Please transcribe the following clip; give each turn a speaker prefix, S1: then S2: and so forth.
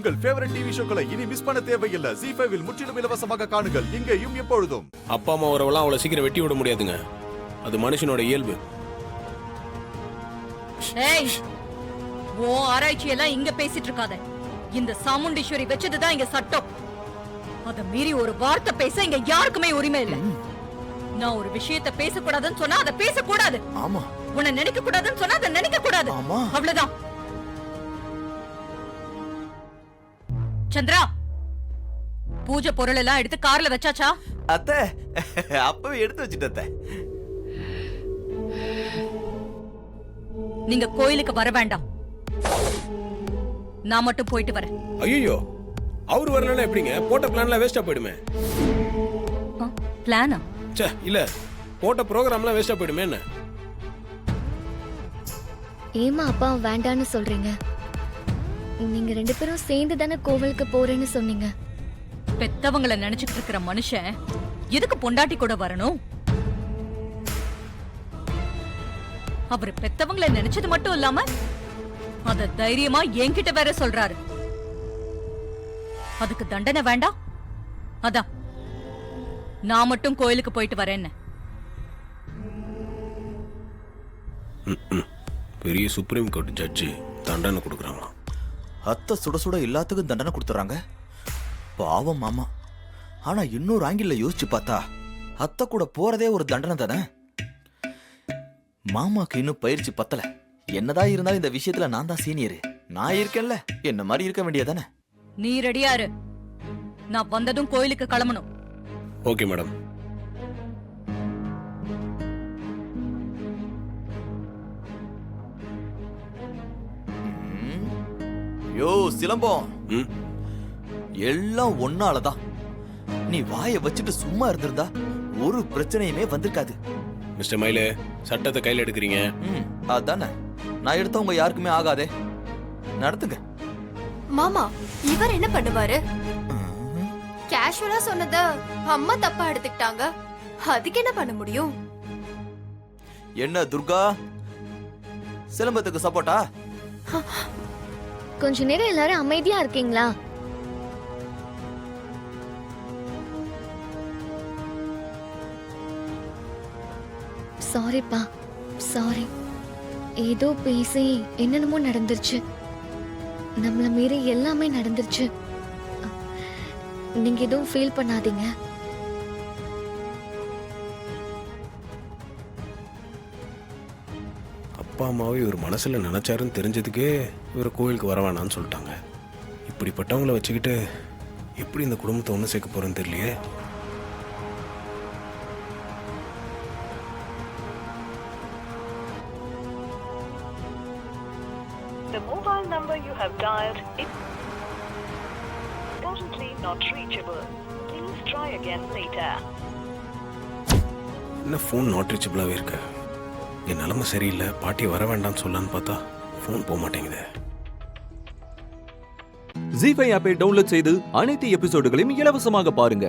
S1: உங்கள் favourite TV ஷோக்களை இனி miss பண்ண தேவையில்லை. ZEE5 இல் முற்றிலும் இலவசமாக காணுங்கள், இங்கேயும் எப்பொழுதும்.
S2: அப்பா அம்மா உறவெல்லாம் அவ்வளவு சீக்கிரம் வெட்டி விட முடியாதுங்க. அது மனுஷனோட இயல்பு.
S3: ஆராய்ச்சி எல்லாம் இங்க பேசிட்டு இருக்காத. இந்த சாமுண்டீஸ்வரி வச்சதுதான் இங்க சட்டம். அத மீறி ஒரு வார்த்தை பேச இங்க யாருக்குமே உரிமை இல்லை. நான் ஒரு விஷயத்தை பேசக்கூடாதுன்னு சொன்னா அதை பேசக்கூடாது.
S4: ஆமா.
S3: உன்னை நினைக்க கூடாதுன்னு சொன்னா அதை நினைக்க கூடாது. அவ்வளவுதான். சந்திரா, பூஜை பொருள் எல்லாம் எடுத்து கார்ல வச்சாச்சா?
S4: அத்தை, அப்பவே எடுத்து வச்சுட்டே.
S3: நீங்க கோயிலுக்கு வர வேண்டாம், நான் மட்டும் போயிட்டு வரேன்.
S2: ஐயோ, அவர் வரலன்னா எப்படிங்க? போட்ட பிளான்லாம் வேஸ்டா போயிடுமே.
S3: பிளானா?
S2: ச்சே, இல்ல, போட்ட ப்ரோகிராம்லாம் வேஸ்டா போயிடுமே. என்ன
S5: ஏமா அப்பா வேண்டான்னு சொல்றீங்க? நீங்க ரெண்டு பேரும் சேர்ந்து தானே கோவிலுக்கு போறேன்னு சொன்னீங்க.
S3: பெத்தவங்களை நினைச்சிட்டு இருக்கிற மனுஷன் எதுக்கு பொண்டாட்டி கூட வரணும்? அவரு பெத்தவங்களை நினைச்சது மட்டும் இல்லாம அத தைரியமா என்கிட்ட வேற சொல்றாரு. அதுக்கு தண்டனை வேண்டாம்? அதான் நான் மட்டும் கோயிலுக்கு போயிட்டு வரேன்னு.
S2: பெரிய சுப்ரீம் கோர்ட் ஜட்ஜி தண்டனை கொடுக்குறாங்க.
S4: அத்தை சுட சுட எல்லாத்துக்கும் தண்டனை கொடுத்துறாங்க. பாவம் மாமா. ஆனா இன்னொரு ஆங்கில யோசிச்சு பார்த்தா அத்தை கூட போறதே ஒரு தண்டனை தானே. மாமாக்கு இன்னும் பயிற்சி பத்தல. என்னதான் இருந்தாலும் இந்த விஷயத்துல நான் தான் சீனியர். நான் இருக்கேன்ல, என்ன மாதிரி இருக்க வேண்டியதானே.
S3: நீ ரெடியா இரு, நான் வந்ததும் கோயிலுக்கு கிளம்பணும்.
S2: Okay madam.
S4: யோ சிலம்பம், எல்லாம் ஒன்னாலதான். நீ வாயை வச்சுட்டு சும்மா இருந்திருந்தா ஒரு பிரச்சனையுமே வந்திருக்காது.
S2: மிஸ்டர் மயிலே, சட்டத்தை கையில் எடுக்கிறீங்க.
S4: அதானே, நான் எடுத்தவங்க யாருக்குமே ஆகாதே. நடத்துங்க.
S6: மாமா, இவர் என்ன பண்ணுவாரு? கேஷுவலா சொன்னத அம்மா தப்பா எடுத்துக்கிட்டாங்க. அதுக்கு என்ன பண்ண முடியும்?
S4: என்ன துர்கா, சிலம்பத்துக்கு சப்போர்ட்டா?
S5: கொஞ்ச நேரம் எல்லாரும் அமைதியா இருக்கீங்களா? சாரிப்பா, சாரி. ஏதோ பேசி என்னென்னமோ நடந்துருச்சு. நம்மள மீறி எல்லாமே நடந்துருச்சு. நீங்க எதுவும் ஃபீல் பண்ணாதீங்க.
S2: அப்பா அம்மாவை இவர் மனசுல நினைச்சாருன்னு தெரிஞ்சதுக்கே இவர் கோயிலுக்கு வர வேணான்னு சொல்லிட்டாங்க. இப்படிப்பட்டவங்களை வச்சுக்கிட்டு எப்படி இந்த குடும்பத்தை ஒன்று சேர்க்க போறேன்னு தெரியலையே.
S7: The mobile number you have dialed is currently not reachable. Please try again later.
S2: என்ன ஃபோன் நாட் ரீச்சபிளாகவே இருக்கு. என் நிலைமை சரியில்லை, பாட்டி வர வேண்டாம்னு சொல்லலான்னு பார்த்தா ஃபோன் போக மாட்டேங்குது.
S8: ZEE5 ஆப்பை டவுன்லோட் செய்து அனைத்து எபிசோடுகளையும் இலவசமாக பாருங்க.